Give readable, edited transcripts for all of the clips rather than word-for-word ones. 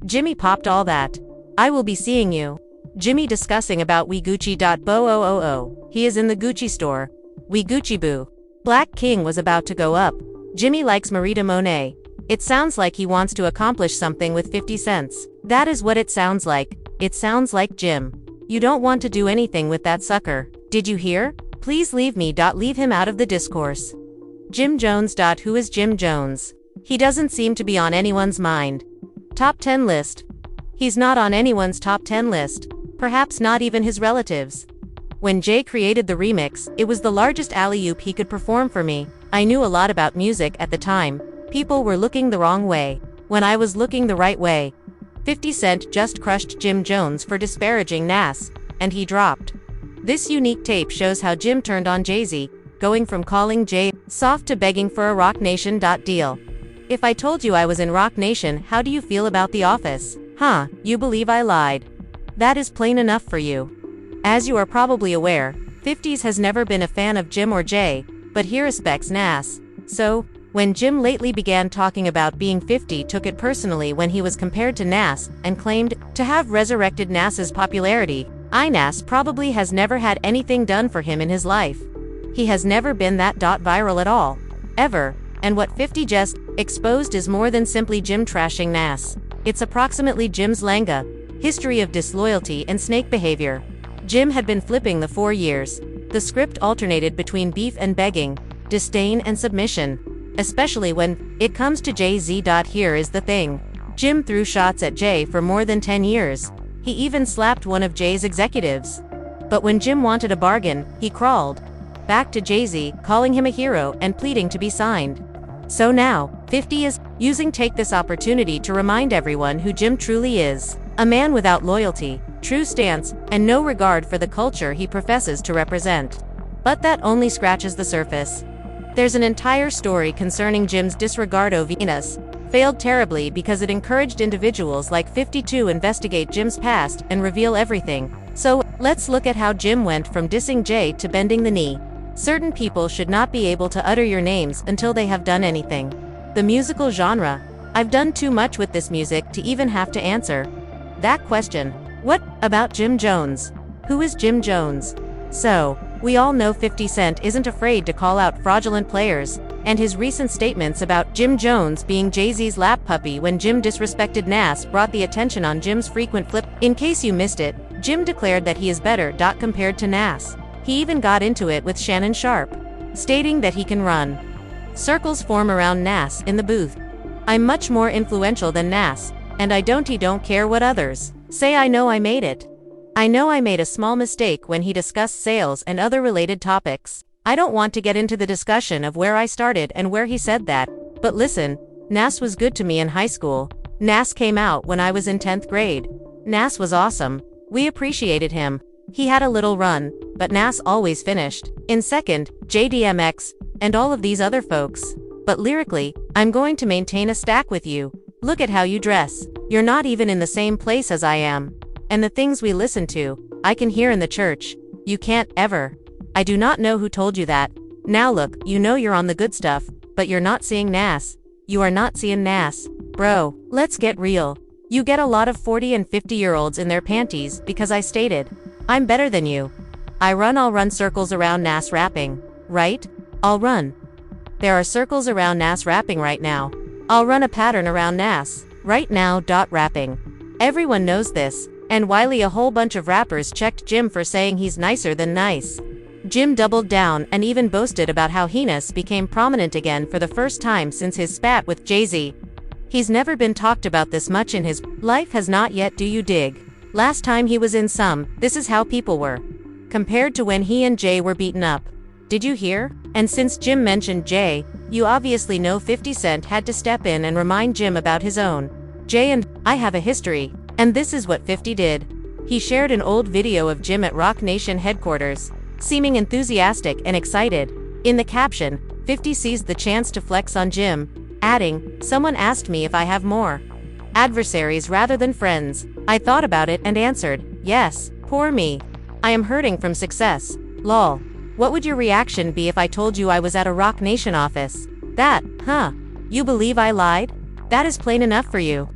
Jimmy popped all that. I will be seeing you. Jimmy discussing about we Gucci.bo. He is in the Gucci store. We Gucci boo. Black King was about to go up. Jimmy likes Marita Monet. It sounds like he wants to accomplish something with 50 cents. That is what it sounds like. It sounds like Jim. You don't want to do anything with that sucker. Did you hear? Please leave me. Leave him out of the discourse. Jim Jones. Who is Jim Jones? He doesn't seem to be on anyone's mind. Top 10 list. He's not on anyone's top 10 list. Perhaps not even his relatives. When Jay created the remix, it was the largest alley-oop he could perform for me. I knew a lot about music at the time. People were looking the wrong way, when I was looking the right way. 50 Cent just crushed Jim Jones for disparaging Nas, and he dropped. This unique tape shows how Jim turned on Jay-Z, going from calling Jay soft to begging for a Roc Nation deal. If I told you I was in Roc Nation, how do you feel about The Office? Huh, you believe I lied. That is plain enough for you. As you are probably aware, 50s has never been a fan of Jim or Jay, but he respects Nas. So, when Jim lately began talking about being 50, took it personally when he was compared to Nas, and claimed to have resurrected Nas's popularity. Nas probably has never had anything done for him in his life. He has never been that viral at all. Ever. And what 50 just exposed is more than simply Jim trashing Nas. It's approximately Jim's Langa, history of disloyalty and snake behavior. Jim had been flipping the 4 years. The script alternated between beef and begging, disdain and submission. Especially when it comes to Jay-Z. Here is the thing. Jim threw shots at Jay for more than 10 years. He even slapped one of Jay's executives. But when Jim wanted a bargain, he crawled back to Jay-Z, calling him a hero and pleading to be signed. So now, 50 is take this opportunity to remind everyone who Jim truly is. A man without loyalty, true stance, and no regard for the culture he professes to represent. But that only scratches the surface. There's an entire story concerning Jim's disregard of Venus. Failed terribly because it encouraged individuals like 50 to investigate Jim's past and reveal everything. So, let's look at how Jim went from dissing Jay to bending the knee. Certain people should not be able to utter your names until they have done anything. The musical genre. I've done too much with this music to even have to answer that question. What about Jim Jones? Who is Jim Jones? So, we all know 50 Cent isn't afraid to call out fraudulent players, and his recent statements about Jim Jones being Jay-Z's lap puppy when Jim disrespected Nas brought the attention on Jim's frequent flip. In case you missed it, Jim declared that he is better. Compared to Nas. He even got into it with Shannon Sharpe, stating that he can run circles form around Nas in the booth. I'm much more influential than Nas, and I don't care what others say. I know I made it. I know I made a small mistake when he discussed sales and other related topics. I don't want to get into the discussion of where I started and where he said that, but listen, Nas was good to me in high school. Nas came out when I was in 10th grade. Nas was awesome. We appreciated him. He had a little run, but Nas always finished in second, JDMX, and all of these other folks. But lyrically, I'm going to maintain a stack with you. Look at how you dress. You're not even in the same place as I am. And the things we listen to, I can hear in the church. You can't ever. I do not know who told you that. Now look, you know you're on the good stuff, but you're not seeing Nas. You are not seeing Nas. Bro, let's get real. You get a lot of 40 and 50-year-olds in their panties because I stated, I'm better than you. I'll run circles around Nas rapping. Right? I'll run. There are circles around Nas rapping right now. I'll run a pattern around Nas. Right now. Rapping. Everyone knows this. And Wiley, a whole bunch of rappers checked Jim for saying he's nicer than nice. Jim doubled down and even boasted about how Nas became prominent again for the first time since his spat with Jay-Z. He's never been talked about this much in his life, has not yet. Do you dig? Last time he was in some, this is how people were compared to when he and Jay were beaten up. Did you hear? And since Jim mentioned Jay, you obviously know 50 Cent had to step in and remind Jim about his own. Jay and I have a history, and this is what 50 did. He shared an old video of Jim at Roc Nation headquarters, seeming enthusiastic and excited. In the caption, 50 seized the chance to flex on Jim, adding, "Someone asked me if I have more adversaries rather than friends. I thought about it and answered, yes, poor me. I am hurting from success. Lol. What would your reaction be if I told you I was at a Roc Nation office? That, huh? You believe I lied? That is plain enough for you.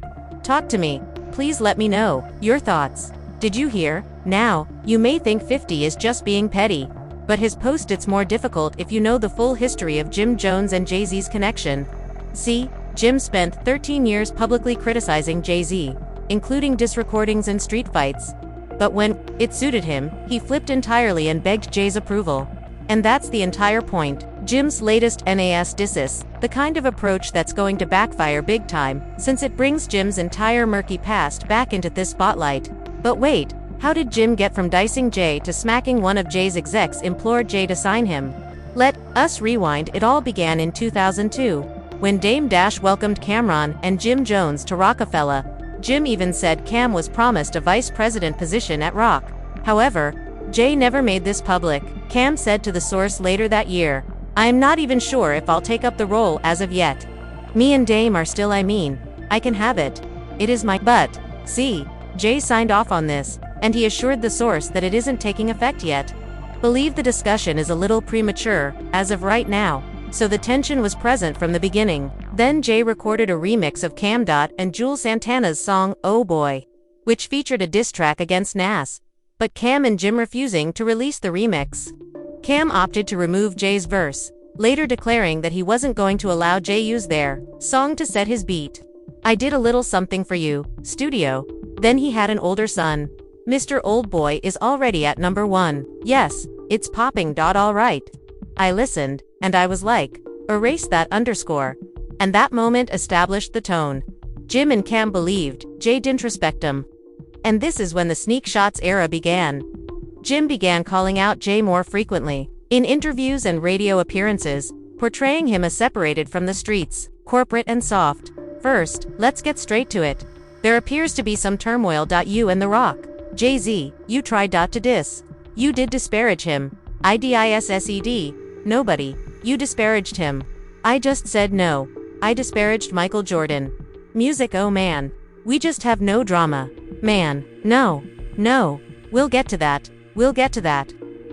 Talk to me. Please let me know your thoughts. Did you hear? Now, you may think 50 is just being petty. But his post it's more difficult if you know the full history of Jim Jones and Jay-Z's connection. See, Jim spent 13 years publicly criticizing Jay-Z, including diss recordings and street fights. But when it suited him, he flipped entirely and begged Jay's approval. And that's the entire point. Jim's latest NAS disses, the kind of approach that's going to backfire big time, since it brings Jim's entire murky past back into this spotlight. But wait, how did Jim get from dicing Jay to smacking one of Jay's execs implored Jay to sign him? Let us rewind. It all began in 2002, when Dame Dash welcomed Cameron and Jim Jones to Rockefeller. Jim even said Cam was promised a vice president position at Rock. However, Jay never made this public. Cam said to the source later that year, "I am not even sure if I'll take up the role as of yet. Me and Dame are still, I can have it. It is my but." See, Jay signed off on this, and he assured the source that it isn't taking effect yet. Believe the discussion is a little premature, as of right now, so the tension was present from the beginning. Then Jay recorded a remix of Cam Dot and Jules Santana's song, "Oh Boy," which featured a diss track against Nas. But Cam and Jim refusing to release the remix. Cam opted to remove Jay's verse, later declaring that he wasn't going to allow Jay use their song to set his beat. "I did a little something for you, studio." Then he had an older son. Mr. Old Boy is already at number 1. Yes, it's popping. Alright. I listened, and I was like, erase that underscore. And that moment established the tone. Jim and Cam believed, Jay didn't respect him. And this is when the sneak shots era began. Jim began calling out Jay more frequently, in interviews and radio appearances, portraying him as separated from the streets, corporate and soft. First, let's get straight to it. There appears to be some turmoil. You and The Rock. Jay-Z, you tried to diss. You did disparage him. IDISSED. Nobody. You disparaged him. I just said no. I disparaged Michael Jordan. Music. Oh man. We just have no drama. Man. No. We'll get to that.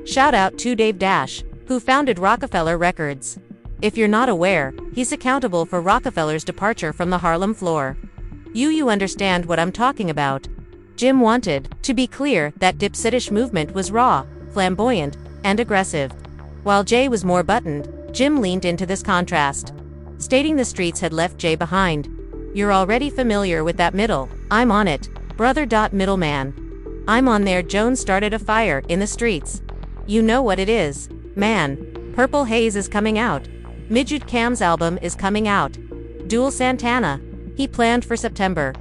Shout out to Dave Dash, who founded Rockefeller Records. If you're not aware, he's accountable for Rockefeller's departure from the Harlem floor. You understand what I'm talking about. Jim wanted to be clear that Dipsetish movement was raw, flamboyant, and aggressive. While Jay was more buttoned, Jim leaned into this contrast, stating the streets had left Jay behind. You're already familiar with that middle. I'm on it, brother. Middleman. I'm on there. Jones started a fire in the streets. You know what it is, man. Purple Haze is coming out. Midget Cam's album is coming out. Dual Santana. He planned for September.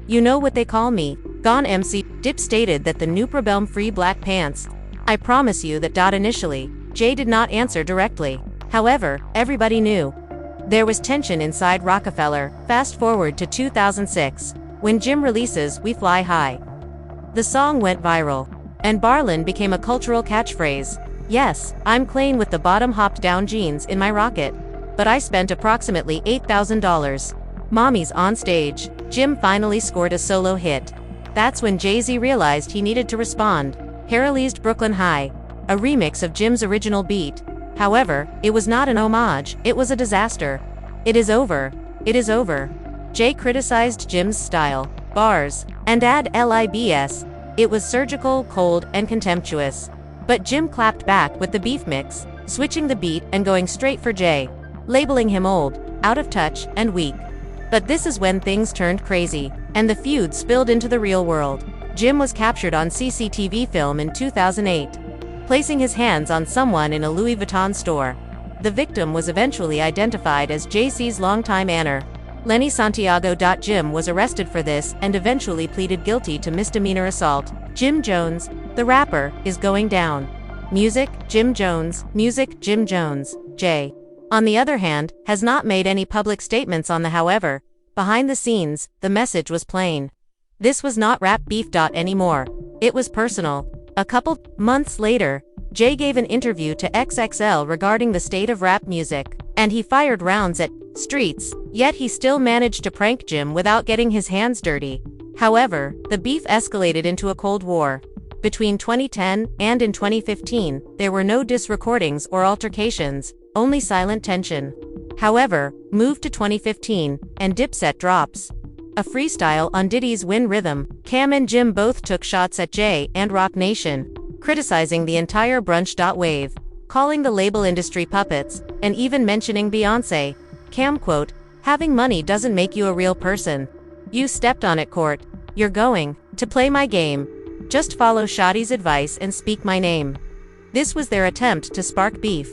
You know what they call me, Gone MC. Dip stated that the new problem free black pants. I promise you that. Initially, Jay did not answer directly. However, everybody knew. There was tension inside Rockefeller. Fast forward to 2006, when Jim releases We Fly High. The song went viral, and Barlin became a cultural catchphrase. Yes, I'm clean with the bottom hopped down jeans in my rocket, but I spent approximately $8,000. Mommy's on stage. Jim finally scored a solo hit. That's when Jay-Z realized he needed to respond. He released Brooklyn High, a remix of Jim's original beat. However, it was not an homage, it was a disaster. It is over. Jay criticized Jim's style, bars, and libs. It was surgical, cold, and contemptuous. But Jim clapped back with the beef mix, switching the beat and going straight for Jay, labeling him old, out of touch, and weak. But this is when things turned crazy, and the feud spilled into the real world. Jim was captured on CCTV film in 2008, placing his hands on someone in a Louis Vuitton store. The victim was eventually identified as Jay-Z's longtime Anner, Lenny Santiago. Jim was arrested for this and eventually pleaded guilty to misdemeanor assault. Jim Jones, the rapper, is going down. Music, Jim Jones. Jay, on the other hand, has not made any public statements on the. However, behind the scenes, the message was plain. This was not rap beef. Anymore. It was personal. A couple months later, Jay gave an interview to XXL regarding the state of rap music, and he fired rounds at streets, yet he still managed to prank Jim without getting his hands dirty. However, the beef escalated into a Cold War. Between 2010 and in 2015, there were no diss recordings or altercations, only silent tension. However, move to 2015, and Dipset drops a freestyle on Diddy's Win Rhythm. Cam and Jim both took shots at Jay and Roc Nation, criticizing the entire brunch. Wave, calling the label industry puppets, and even mentioning Beyoncé. Cam quote, "Having money doesn't make you a real person. You stepped on it, court. You're going to play my game. Just follow Shawty's advice and speak my name." This was their attempt to spark beef.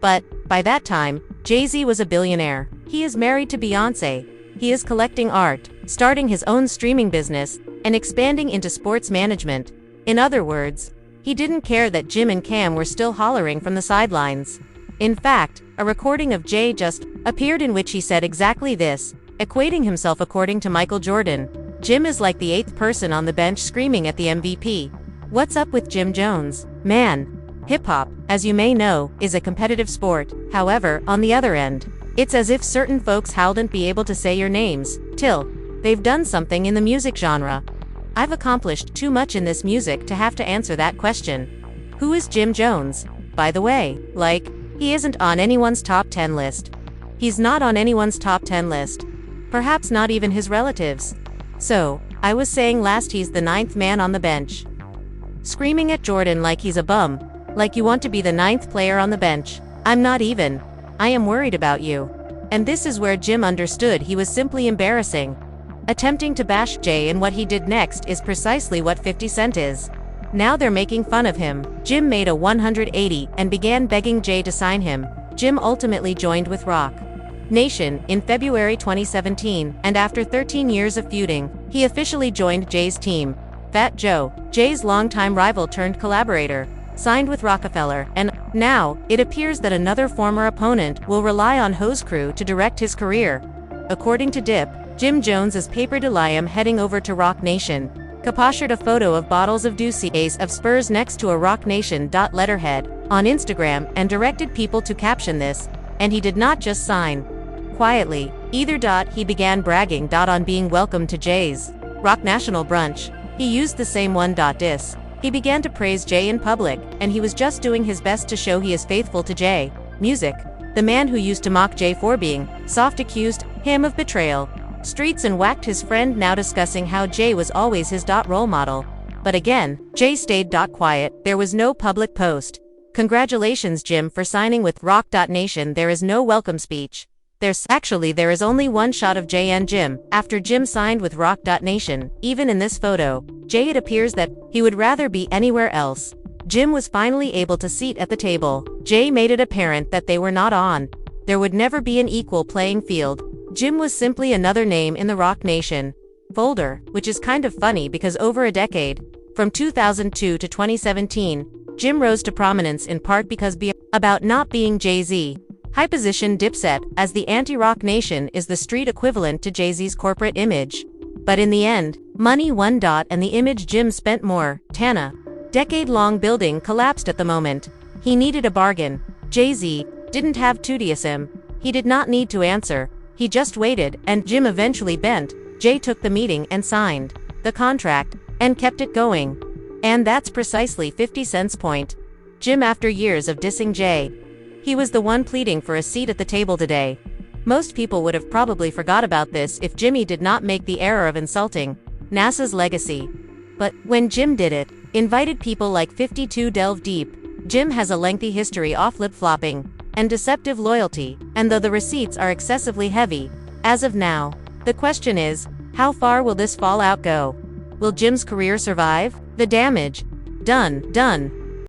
But, by that time, Jay-Z was a billionaire. He is married to Beyoncé. He is collecting art, starting his own streaming business, and expanding into sports management. In other words, he didn't care that Jim and Cam were still hollering from the sidelines. In fact, a recording of Jay just appeared in which he said exactly this, equating himself according to Michael Jordan. Jim is like the 8th person on the bench screaming at the MVP. What's up with Jim Jones? Man. Hip-hop, as you may know, is a competitive sport. However, on the other end, it's as if certain folks howl'dn't be able to say your names, till they've done something in the music genre. I've accomplished too much in this music to have to answer that question. Who is Jim Jones? By the way, he isn't on anyone's top 10 list. He's not on anyone's top 10 list. Perhaps not even his relatives. So, I was saying last, he's the 9th man on the bench. Screaming at Jordan like he's a bum, like you want to be the 9th player on the bench. I'm not even. I am worried about you. And this is where Jim understood he was simply embarrassing. Attempting to bash Jay, and what he did next is precisely what 50 Cent is. Now they're making fun of him. Jim made a 180 and began begging Jay to sign him. Jim ultimately joined with Roc Nation in February 2017, and after 13 years of feuding, he officially joined Jay's team. Fat Joe, Jay's longtime rival turned collaborator, signed with Rockefeller, and now, it appears that another former opponent will rely on Hose Crew to direct his career. According to Dip, Jim Jones is paper delium heading over to Roc Nation, captured a photo of bottles of Ace of Spurs next to a Roc Nation letterhead on Instagram and directed people to caption this, and he did not just sign quietly, either. He began bragging on being welcomed to Jay's Roc National brunch. He used the same one. Diss. He began to praise Jay in public, and he was just doing his best to show he is faithful to Jay. Music. The man who used to mock Jay for being soft accused him of betrayal. Streets and whacked his friend, now discussing how Jay was always his role model. But again, Jay stayed quiet. There was no public post. Congratulations, Jim, for signing with Roc Nation. There is no welcome speech. There is only one shot of Jay and Jim after Jim signed with Roc Nation. Even in this photo, Jay, it appears that he would rather be anywhere else. Jim was finally able to seat at the table. Jay made it apparent that they were not on. There would never be an equal playing field. Jim was simply another name in the Roc Nation folder, which is kind of funny because over a decade, from 2002 to 2017, Jim rose to prominence in part because about not being Jay-Z. High position Dipset as the anti-Roc Nation is the street equivalent to Jay-Z's corporate image. But in the end, money won. And the image Jim spent more. Tana. Decade-long building collapsed at the moment. He needed a bargain. Jay-Z didn't have to diss him. He did not need to answer. He just waited, and Jim eventually bent. Jay took the meeting and signed the contract, and kept it going. And that's precisely 50 Cent's point. Jim, after years of dissing Jay, he was the one pleading for a seat at the table today. Most people would have probably forgot about this if Jimmy did not make the error of insulting NASA's legacy. But when Jim did it, invited people like 52 delve deep. Jim has a lengthy history of flip-flopping and deceptive loyalty, and though the receipts are excessively heavy, as of now, the question is, how far will this fallout go? Will Jim's career survive the damage done?